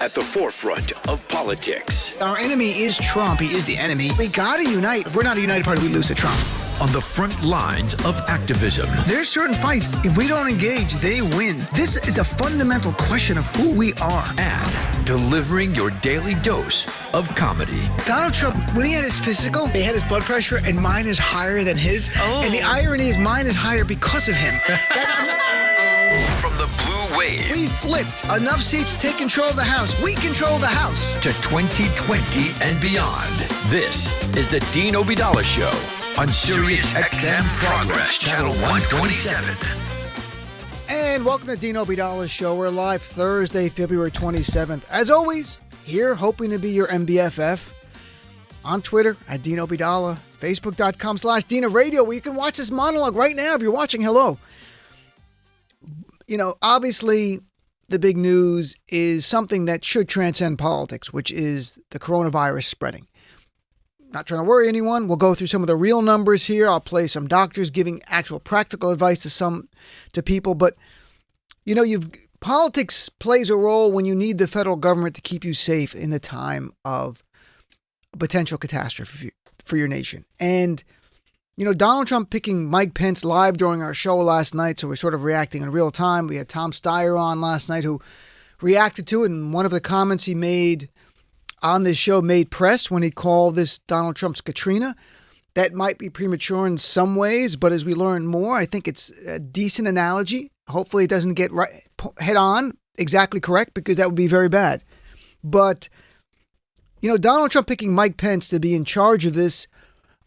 at the forefront of politics. Our enemy is Trump. He is the enemy. We got to unite. If we're not a united party, we lose to Trump. On the front lines of activism. There's certain fights, if we don't engage, they win. This is a fundamental question of who we are. And delivering your daily dose of comedy. Donald Trump, when he had his physical, they had his blood pressure, and mine is higher than his. Oh. And the irony is mine is higher because of him. From the blue wave. We flipped. Enough seats to take control of the House. We control the House. To 2020 and beyond. This is the Dean Obeidallah Show on Sirius XM Progress, Channel 127. And welcome to Dean Obeidallah Show. We're live Thursday, February 27th. As always, here hoping to be your MBFF. On Twitter, at Dean Obeidallah. Facebook.com/Dean of Radio, where you can watch this monologue right now if you're watching. Hello. You know, obviously, the big news is something that should transcend politics, which is the coronavirus spreading. Not trying to worry anyone. We'll go through some of the real numbers here. I'll play some doctors giving actual practical advice to people. But, you know, politics plays a role when you need the federal government to keep you safe in the time of a potential catastrophe for your nation. And, you know, Donald Trump picking Mike Pence live during our show last night, so we're sort of reacting in real time. We had Tom Steyer on last night who reacted to it, and one of the comments he made on this show made press when he called this Donald Trump's Katrina. That might be premature in some ways, but as we learn more, I think it's a decent analogy. Hopefully it doesn't get right, head on exactly correct, because that would be very bad. But, you know, Donald Trump picking Mike Pence to be in charge of this,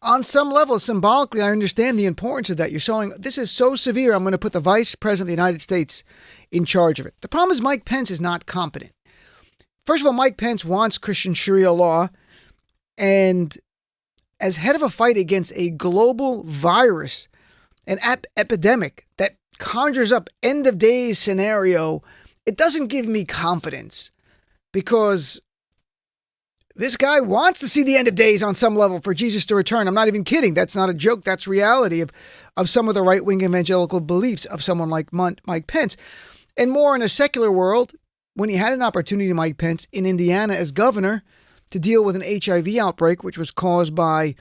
on some level, symbolically, I understand the importance of that. You're showing this is so severe, I'm going to put the Vice President of the United States in charge of it. The problem is Mike Pence is not competent. First of all, Mike Pence wants Christian Sharia law, and as head of a fight against a global virus, an epidemic that conjures up end of days scenario, it doesn't give me confidence, because this guy wants to see the end of days on some level for Jesus to return. I'm not even kidding. That's not a joke. That's reality of some of the right-wing evangelical beliefs of someone like Mike Pence. And more in a secular world, when he had an opportunity, Mike Pence, in Indiana as governor, to deal with an HIV outbreak, which was caused by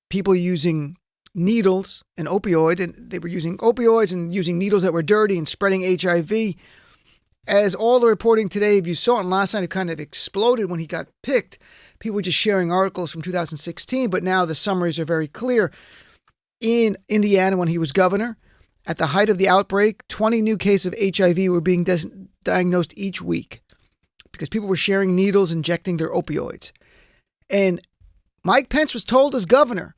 people using needles and opioids, and they were using opioids and using needles that were dirty and spreading HIV. As all the reporting today, if you saw it, and last night it kind of exploded when he got picked. People were just sharing articles from 2016, but now the summaries are very clear. In Indiana, when he was governor, at the height of the outbreak, 20 new cases of HIV were being diagnosed each week because people were sharing needles, injecting their opioids. And Mike Pence was told as governor,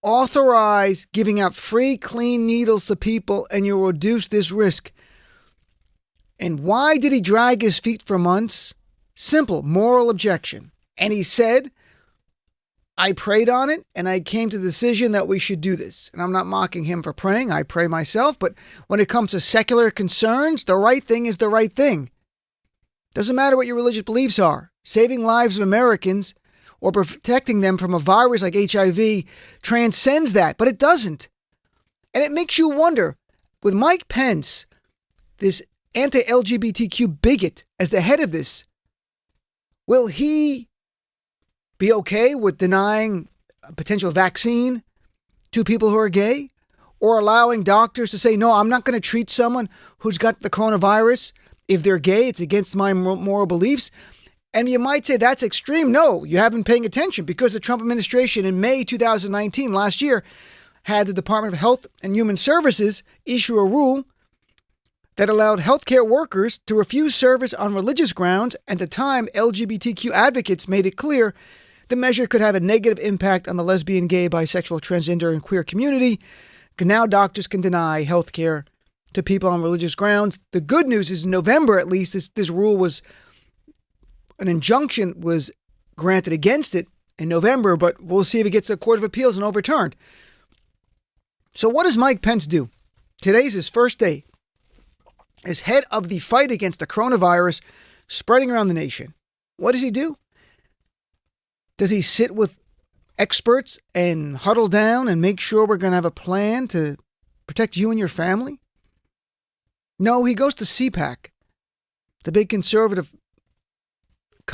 authorize giving out free, clean needles to people and you'll reduce this risk. And why did he drag his feet for months? Simple, moral objection. And he said, I prayed on it and I came to the decision that we should do this. And I'm not mocking him for praying. I pray myself. But when it comes to secular concerns, the right thing is the right thing. Doesn't matter what your religious beliefs are. Saving lives of Americans or protecting them from a virus like HIV transcends that, but it doesn't. And it makes you wonder, with Mike Pence, this anti-LGBTQ bigot as the head of this, will he be okay with denying a potential vaccine to people who are gay, or allowing doctors to say, no, I'm not going to treat someone who's got the coronavirus if they're gay? It's against my moral beliefs. And you might say that's extreme. No, you haven't been paying attention, because the Trump administration in May 2019, last year, had the Department of Health and Human Services issue a rule that allowed healthcare workers to refuse service on religious grounds. At the time, LGBTQ advocates made it clear the measure could have a negative impact on the lesbian, gay, bisexual, transgender, and queer community. Now doctors can deny healthcare to people on religious grounds. The good news is in November, at least, this rule was, an injunction was granted against it in November, but we'll see if it gets to the Court of Appeals and overturned. So what does Mike Pence do? Today's his first day as head of the fight against the coronavirus spreading around the nation. What does he do? Does he sit with experts and huddle down and make sure we're going to have a plan to protect you and your family? No, he goes to CPAC, the big conservative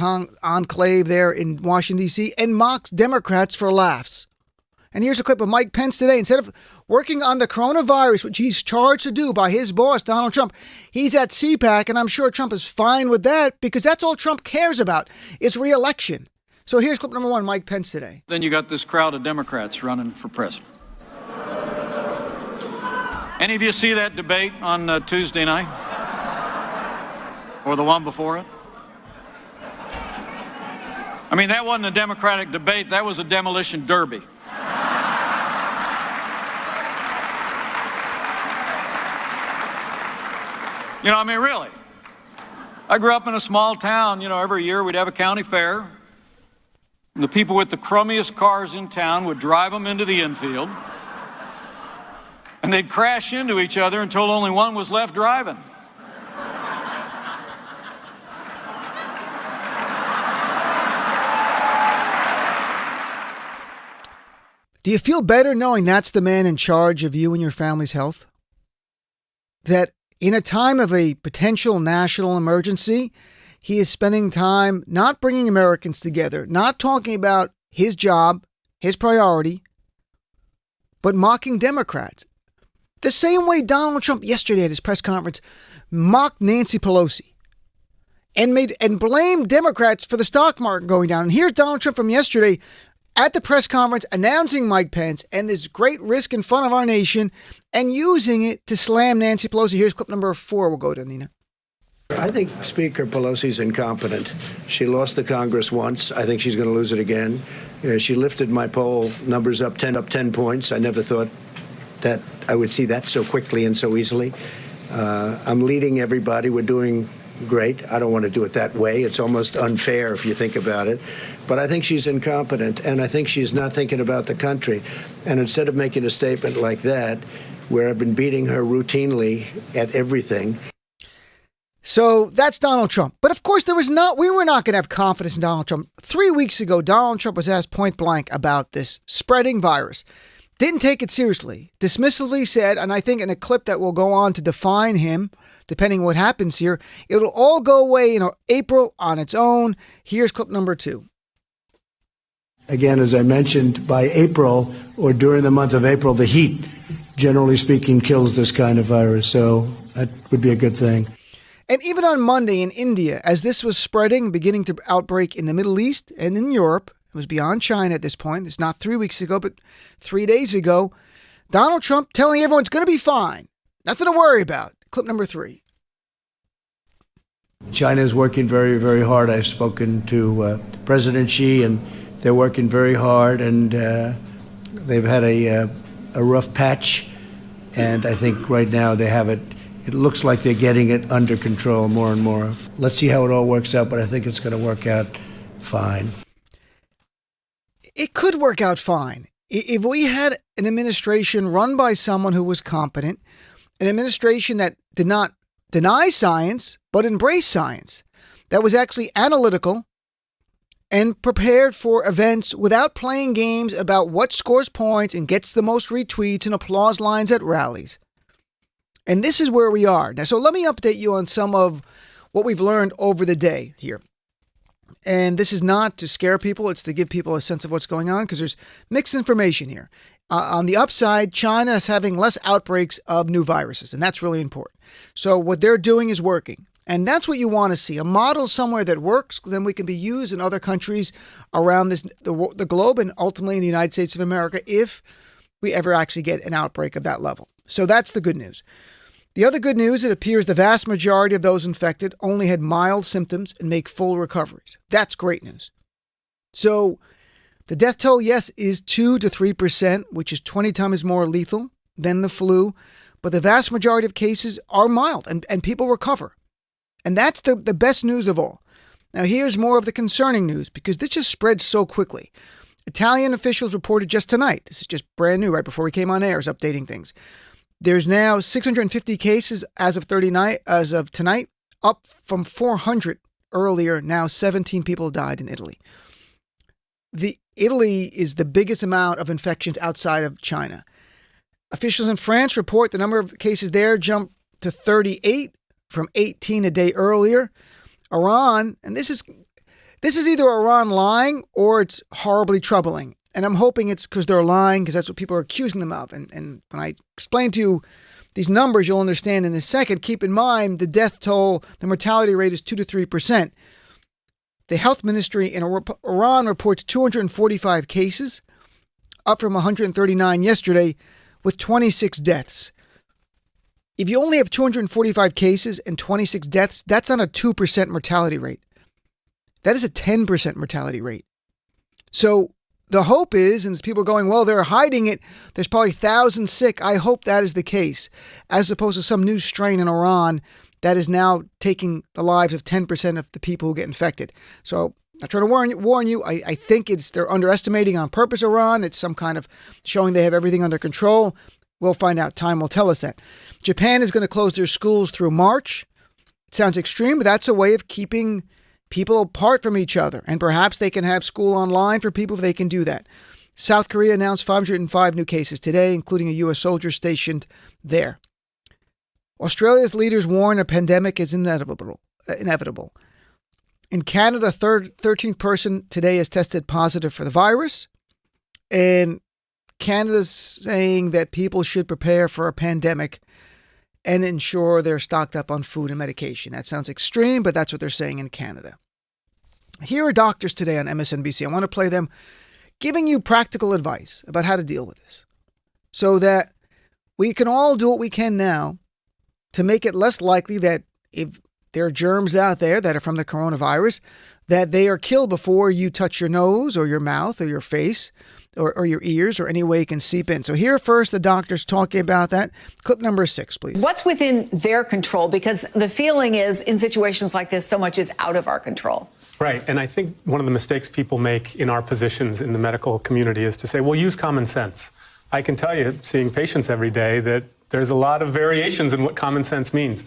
enclave there in Washington, D.C., and mocks Democrats for laughs. And here's a clip of Mike Pence today. Instead of working on the coronavirus, which he's charged to do by his boss, Donald Trump, he's at CPAC, and I'm sure Trump is fine with that because that's all Trump cares about is re-election. So here's clip number one, Mike Pence today. Then you got this crowd of Democrats running for president. Any of you see that debate on Tuesday night? Or the one before it? I mean, that wasn't a Democratic debate. That was a demolition derby. You know, I mean, really. I grew up in a small town. You know, every year we'd have a county fair. And the people with the crummiest cars in town would drive them into the infield. And they'd crash into each other until only one was left driving. Do you feel better knowing that's the man in charge of you and your family's health? That in a time of a potential national emergency, he is spending time not bringing Americans together, not talking about his job, his priority, but mocking Democrats. The same way Donald Trump yesterday at his press conference mocked Nancy Pelosi and blamed Democrats for the stock market going down. And here's Donald Trump from yesterday at the press conference announcing Mike Pence and this great risk in front of our nation and using it to slam Nancy Pelosi. Here's clip number 4. We'll go to Nina. I think Speaker Pelosi's incompetent. She lost the Congress once. I think she's going to lose it again. She lifted my poll numbers up 10 points. I never thought that I would see that so quickly and so easily. I'm leading everybody. We're doing great. I don't want to do it that way. It's almost unfair if you think about it. But I think she's incompetent, and I think she's not thinking about the country. And instead of making a statement like that, where I've been beating her routinely at everything. So that's Donald Trump. But of course, we were not going to have confidence in Donald Trump. 3 weeks ago, Donald Trump was asked point blank about this spreading virus. Didn't take it seriously. Dismissively said, and I think in a clip that will go on to define him, depending on what happens here, it'll all go away in April on its own. Here's clip number 2. Again, as I mentioned, by April or during the month of April, the heat, generally speaking, kills this kind of virus. So that would be a good thing. And even on Monday in India, as this was spreading, beginning to outbreak in the Middle East and in Europe, it was beyond China at this point. It's not 3 weeks ago, but 3 days ago, Donald Trump telling everyone it's going to be fine. Nothing to worry about. Clip number 3. China is working very, very hard. I've spoken to President Xi, and they're working very hard, and they've had a rough patch. And I think right now they have it. It looks like they're getting it under control more and more. Let's see how it all works out, but I think it's going to work out fine. It could work out fine. If we had an administration run by someone who was competent, an administration that did not deny science, but embrace science, that was actually analytical and prepared for events without playing games about what scores points and gets the most retweets and applause lines at rallies. And this is where we are. Now, so let me update you on some of what we've learned over the day here. And this is not to scare people. It's to give people a sense of what's going on because there's mixed information here. On the upside, China is having less outbreaks of new viruses, and that's really important. So what they're doing is working. And that's what you want to see, a model somewhere that works, then we can be used in other countries around the globe and ultimately in the United States of America if we ever actually get an outbreak of that level. So that's the good news. The other good news, it appears the vast majority of those infected only had mild symptoms and make full recoveries. That's great news. So the death toll, yes, is 2 to 3%, which is 20 times more lethal than the flu. But the vast majority of cases are mild and people recover. And that's the best news of all. Now, here's more of the concerning news because this just spread so quickly. Italian officials reported just tonight, this is just brand new right before we came on air, is updating things. There's now 650 cases as of tonight, up from 400 earlier. Now 17 people died in Italy. Italy is the biggest amount of infections outside of China. Officials in France report the number of cases there jumped to 38 from 18 a day earlier. Iran, and this is This is either Iran lying or it's horribly troubling. And I'm hoping it's because they're lying, because that's what people are accusing them of. And when I explain to you these numbers, you'll understand in a second. Keep in mind the death toll, the mortality rate is 2 to 3%. The health ministry in Iran reports 245 cases, up from 139 yesterday, with 26 deaths. If you only have 245 cases and 26 deaths, that's on a 2% mortality rate. That is a 10% mortality rate. So the hope is, and as people are going, well, they're hiding it, there's probably thousands sick. I hope that is the case, as opposed to some new strain in Iran that is now taking the lives of 10% of the people who get infected. So I'm trying to warn you. I think they're underestimating on purpose Iran. It's some kind of showing they have everything under control. We'll find out. Time will tell us that. Japan is going to close their schools through March. It sounds extreme, but that's a way of keeping people apart from each other. And perhaps they can have school online for people if they can do that. South Korea announced 505 new cases today, including a U.S. soldier stationed there. Australia's leaders warn a pandemic is inevitable. In Canada, 13th person today is tested positive for the virus. And Canada's saying that people should prepare for a pandemic and ensure they're stocked up on food and medication. That sounds extreme, but that's what they're saying in Canada. Here are doctors today on MSNBC. I want to play them giving you practical advice about how to deal with this so that we can all do what we can now to make it less likely that if there are germs out there that are from the coronavirus, that they are killed before you touch your nose or your mouth or your face or your ears or any way it can seep in. So here first, the doctors talking about that. Clip number 6, please. What's within their control? Because the feeling is in situations like this, so much is out of our control. Right. And I think one of the mistakes people make in our positions in the medical community is to say, well, use common sense. I can tell you, seeing patients every day, that there's a lot of variations in what common sense means.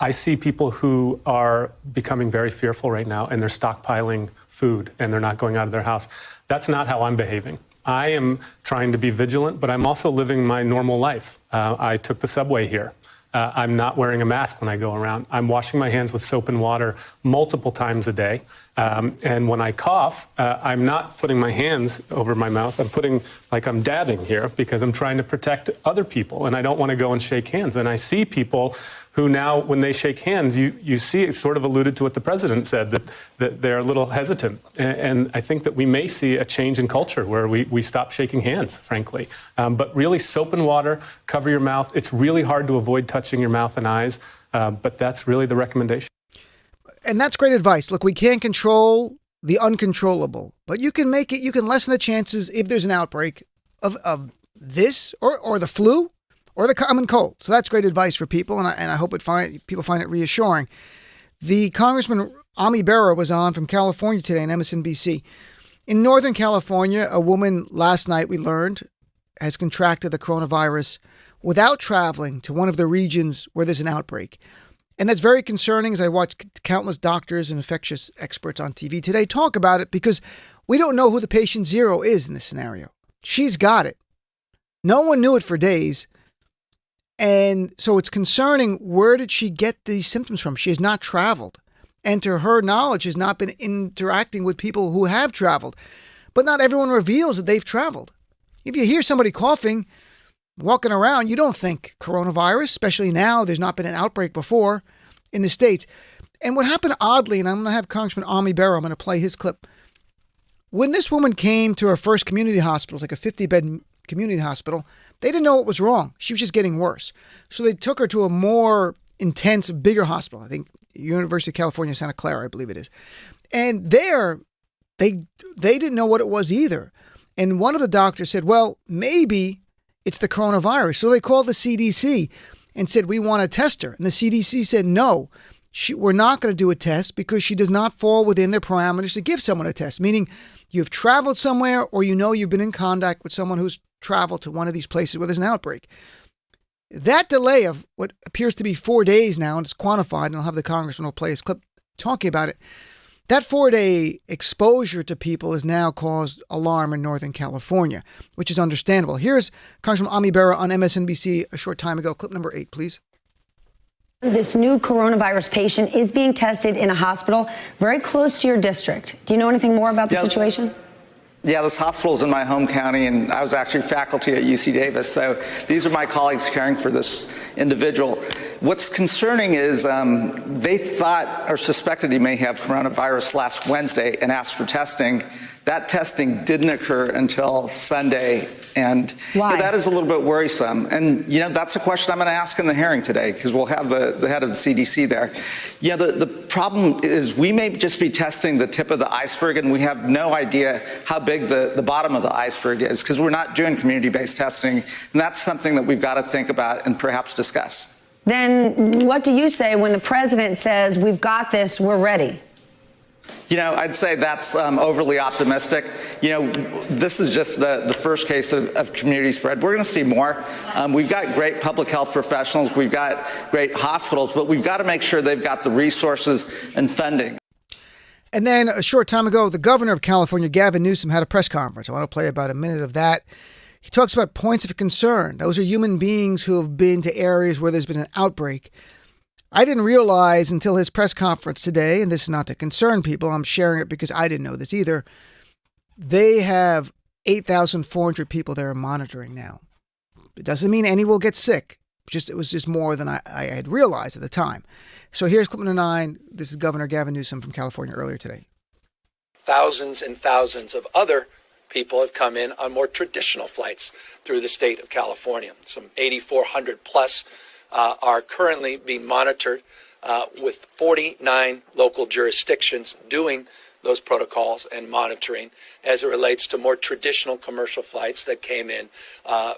I see people who are becoming very fearful right now, and they're stockpiling food, and they're not going out of their house. That's not how I'm behaving. I am trying to be vigilant, but I'm also living my normal life. I took the subway here. I'm not wearing a mask when I go around. I'm washing my hands with soap and water multiple times a day. And when I cough, I'm not putting my hands over my mouth. I'm putting, like I'm dabbing here because I'm trying to protect other people, and I don't want to go and shake hands. And I see people who now, when they shake hands, you see it's sort of alluded to what the president said, that they're a little hesitant. And I think that we may see a change in culture where we stop shaking hands, frankly. But really, soap and water, cover your mouth. It's really hard to avoid touching your mouth and eyes, but that's really the recommendation. And that's great advice. Look, we can't control the uncontrollable, but you can lessen the chances if there's an outbreak of this or the flu or the common cold. So that's great advice for people, and I hope people find it reassuring. The Congressman Ami Bera was on from California today on MSNBC. In Northern California, a woman last night, we learned, has contracted the coronavirus without traveling to one of the regions where there's an outbreak. And that's very concerning as I watch countless doctors and infectious experts on TV today talk about it, because we don't know who the patient zero is in this scenario. She's got it. No one knew it for days. And so it's concerning, where did she get these symptoms from? She has not traveled. And to her knowledge, has not been interacting with people who have traveled. But not everyone reveals that they've traveled. If you hear somebody coughing, walking around, you don't think coronavirus, especially now. There's not been an outbreak before in the States. And what happened oddly, and I'm going to have Congressman Ami Bera, I'm going to play his clip. When this woman came to her first community hospital, like a 50-bed community hospital, they didn't know what was wrong. She was just getting worse. So they took her to a more intense, bigger hospital. I think University of California, Santa Clara, I believe it is. And there, they didn't know what it was either. And one of the doctors said, well, maybe it's the coronavirus. So they called the CDC and said, we want to test her. And the CDC said, no, we're not going to do a test because she does not fall within their parameters to give someone a test, meaning you've traveled somewhere or you've been in contact with someone who's traveled to one of these places where there's an outbreak. That delay of what appears to be 4 days now, and it's quantified, and I'll have the congressman will play his clip talking about it, that 4-day exposure to people has now caused alarm in Northern California, which is understandable. Here's Congressman Ami Bera on MSNBC a short time ago. Clip number 8, please. This new coronavirus patient is being tested in a hospital very close to your district. Do you know anything more about the situation? Yeah, this hospital is in my home county, and I was actually faculty at UC Davis. So these are my colleagues caring for this individual. What's concerning is they thought or suspected he may have coronavirus last Wednesday and asked for testing. That testing didn't occur until Sunday, and that is a little bit worrisome. And, that's a question I'm going to ask in the hearing today, because we'll have the head of the CDC there. The problem is we may just be testing the tip of the iceberg, and we have no idea how big the bottom of the iceberg is, because we're not doing community-based testing, and that's something that we've got to think about and perhaps discuss. Then what do you say when the president says, we've got this, we're ready? I'd say that's overly optimistic. This is just the first case of community spread. We're going to see more. We've got great public health professionals. We've got great hospitals, but we've got to make sure they've got the resources and funding. And then a short time ago, the governor of California, Gavin Newsom, had a press conference. I want to play about a minute of that. He talks about points of concern. Those are human beings who have been to areas where there's been an outbreak. I didn't realize until his press conference today, and this is not to concern people, I'm sharing it because I didn't know this either, they have 8,400 people they're monitoring now. It doesn't mean any will get sick. It was just more than I had realized at the time. So here's clip number 9. This is Governor Gavin Newsom from California earlier today. Thousands and thousands of other people have come in on more traditional flights through the state of California. Some 8,400 plus are currently being monitored with 49 local jurisdictions doing those protocols and monitoring as it relates to more traditional commercial flights that came in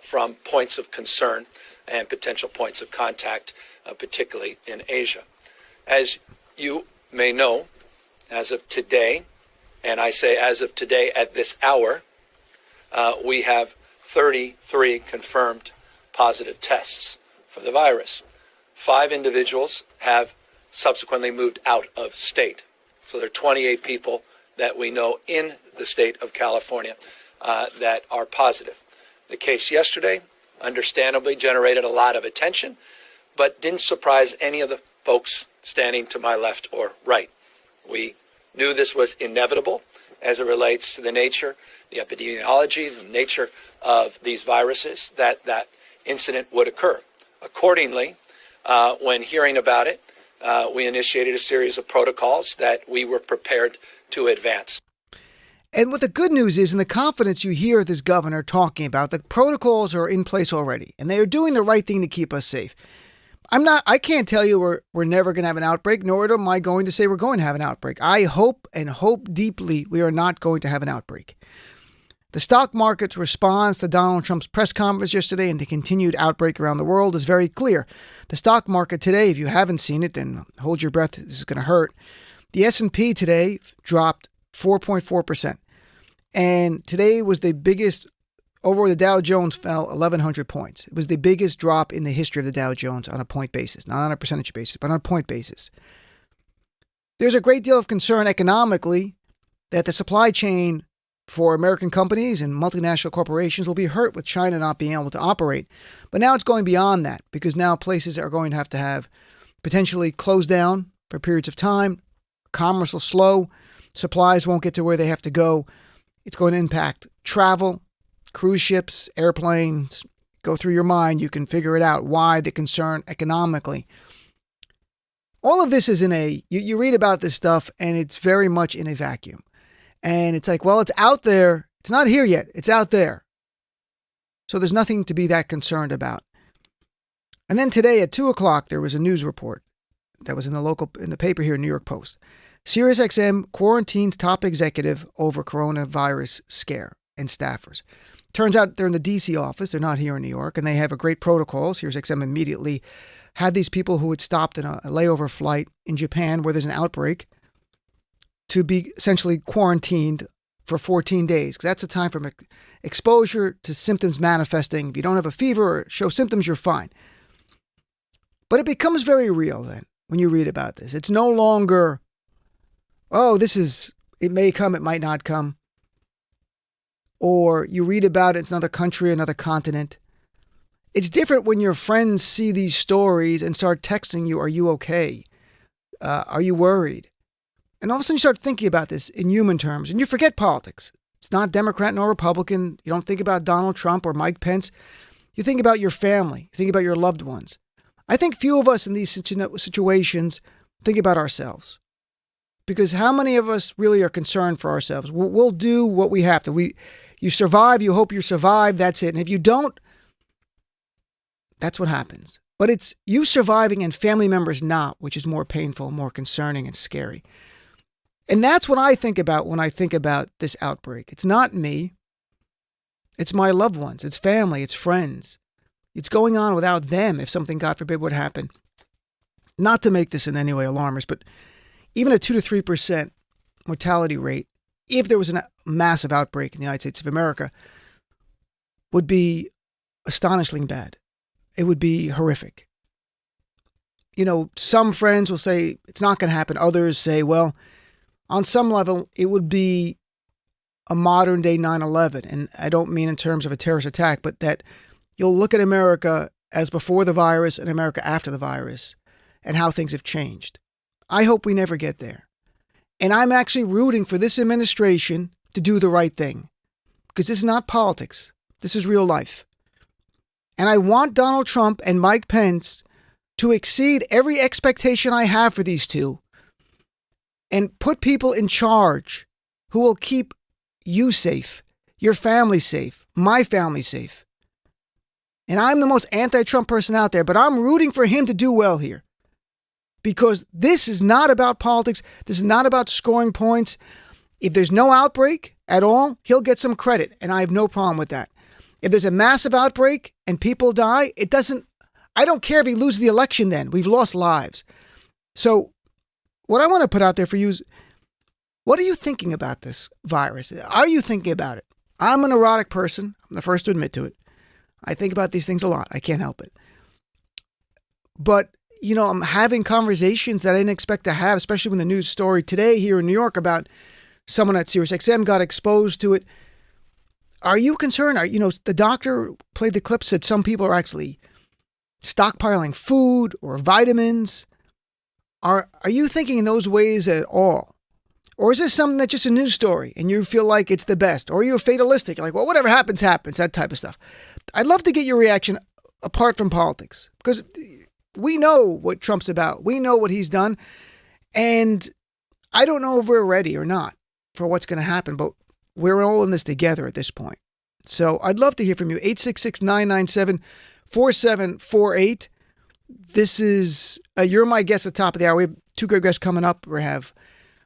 from points of concern and potential points of contact, particularly in Asia. As you may know, as of today, and I say as of today at this hour, we have 33 confirmed positive tests for the virus. 5 individuals have subsequently moved out of state. So there are 28 people that we know in the state of California that are positive. The case yesterday, understandably, generated a lot of attention, but didn't surprise any of the folks standing to my left or right. We knew this was inevitable as it relates to the nature, the epidemiology, the nature of these viruses, that incident would occur. Accordingly, when hearing about it, we initiated a series of protocols that we were prepared to advance. And what the good news is, and the confidence you hear this governor talking about, the protocols are in place already, and they are doing the right thing to keep us safe. I can't tell you we're never going to have an outbreak, nor am I going to say we're going to have an outbreak. I hope and hope deeply we are not going to have an outbreak. The stock market's response to Donald Trump's press conference yesterday and the continued outbreak around the world is very clear. The stock market today, if you haven't seen it, then hold your breath. This is going to hurt. The S&P today dropped 4.4%. And today was the biggest, over the Dow Jones fell 1,100 points. It was the biggest drop in the history of the Dow Jones on a point basis, not on a percentage basis, but on a point basis. There's a great deal of concern economically that the supply chain for American companies and multinational corporations will be hurt with China not being able to operate. But now it's going beyond that, because now places are going to have potentially closed down for periods of time. Commerce will slow. Supplies won't get to where they have to go. It's going to impact travel, cruise ships, airplanes. Go through your mind. You can figure it out. Why the concern economically. All of this is you read about this stuff and it's very much in a vacuum. And it's like, well, it's out there. It's not here yet. It's out there. So there's nothing to be that concerned about. And then today at 2:00, there was a news report that was in the paper here, New York Post. SiriusXM quarantines top executive over coronavirus scare and staffers. Turns out they're in the D.C. office. They're not here in New York, and they have a great protocol. SiriusXM immediately had these people who had stopped in a layover flight in Japan where there's an outbreak to be essentially quarantined for 14 days. Because that's the time from exposure to symptoms manifesting. If you don't have a fever or show symptoms, you're fine. But it becomes very real then when you read about this. It's no longer, it may come, it might not come. Or you read about it, it's another country, another continent. It's different when your friends see these stories and start texting you, are you okay? Are you worried? And all of a sudden you start thinking about this in human terms and you forget politics. It's not Democrat nor Republican. You don't think about Donald Trump or Mike Pence. You think about your family. You think about your loved ones. I think few of us in these situations think about ourselves. Because how many of us really are concerned for ourselves? We'll do what we have to. You survive, you hope you survive, that's it. And if you don't, that's what happens. But it's you surviving and family members not, which is more painful, more concerning and scary. And that's what I think about when I think about this outbreak. It's not me. It's my loved ones. It's family. It's friends. It's going on without them if something, God forbid, would happen. Not to make this in any way alarmist, but even a 2 to 3% mortality rate, if there was a massive outbreak in the United States of America, would be astonishingly bad. It would be horrific. Some friends will say it's not going to happen. Others say, well, on some level, it would be a modern day 9/11. And I don't mean in terms of a terrorist attack, but that you'll look at America as before the virus and America after the virus and how things have changed. I hope we never get there. And I'm actually rooting for this administration to do the right thing because this is not politics. This is real life. And I want Donald Trump and Mike Pence to exceed every expectation I have for these two and put people in charge who will keep you safe, your family safe, my family safe. And I'm the most anti-Trump person out there, but I'm rooting for him to do well here. Because this is not about politics. This is not about scoring points. If there's no outbreak at all, he'll get some credit. And I have no problem with that. If there's a massive outbreak and people die, I don't care if he loses the election then. We've lost lives. So what I want to put out there for you is, what are you thinking about this virus? Are you thinking about it? I'm a neurotic person. I'm the first to admit to it. I think about these things a lot. I can't help it. But I'm having conversations that I didn't expect to have, especially when the news story today here in New York about someone at SiriusXM got exposed to it. Are you concerned? The doctor played the clip, said some people are actually stockpiling food or vitamins. Are you thinking in those ways at all? Or is this something that's just a news story and you feel like it's the best? Or you're fatalistic? You're like, well, whatever happens, happens, that type of stuff. I'd love to get your reaction apart from politics because we know what Trump's about. We know what he's done. And I don't know if we're ready or not for what's going to happen, but we're all in this together at this point. So I'd love to hear from you. 866-997-4748. This is, you're my guest at the top of the hour. We have two great guests coming up. We have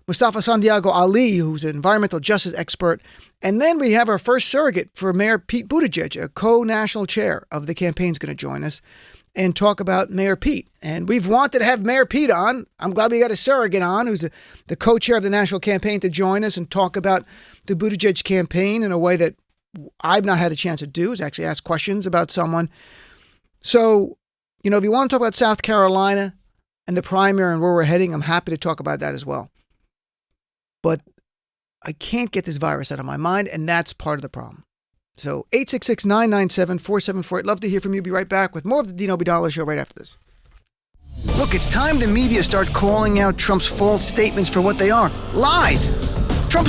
Mustafa Santiago Ali, who's an environmental justice expert. And then we have our first surrogate for Mayor Pete Buttigieg, a co-national chair of the campaign, is going to join us and talk about Mayor Pete. And we've wanted to have Mayor Pete on. I'm glad we got a surrogate on who's the co-chair of the national campaign to join us and talk about the Buttigieg campaign in a way that I've not had a chance to do, is actually ask questions about someone. So, if you want to talk about South Carolina and the primary and where we're heading, I'm happy to talk about that as well. But I can't get this virus out of my mind, and that's part of the problem. So 866-997-4748. Love to hear from you. Be right back with more of the Dean Obeidallah Show right after this. Look, it's time the media start calling out Trump's false statements for what they are. Lies.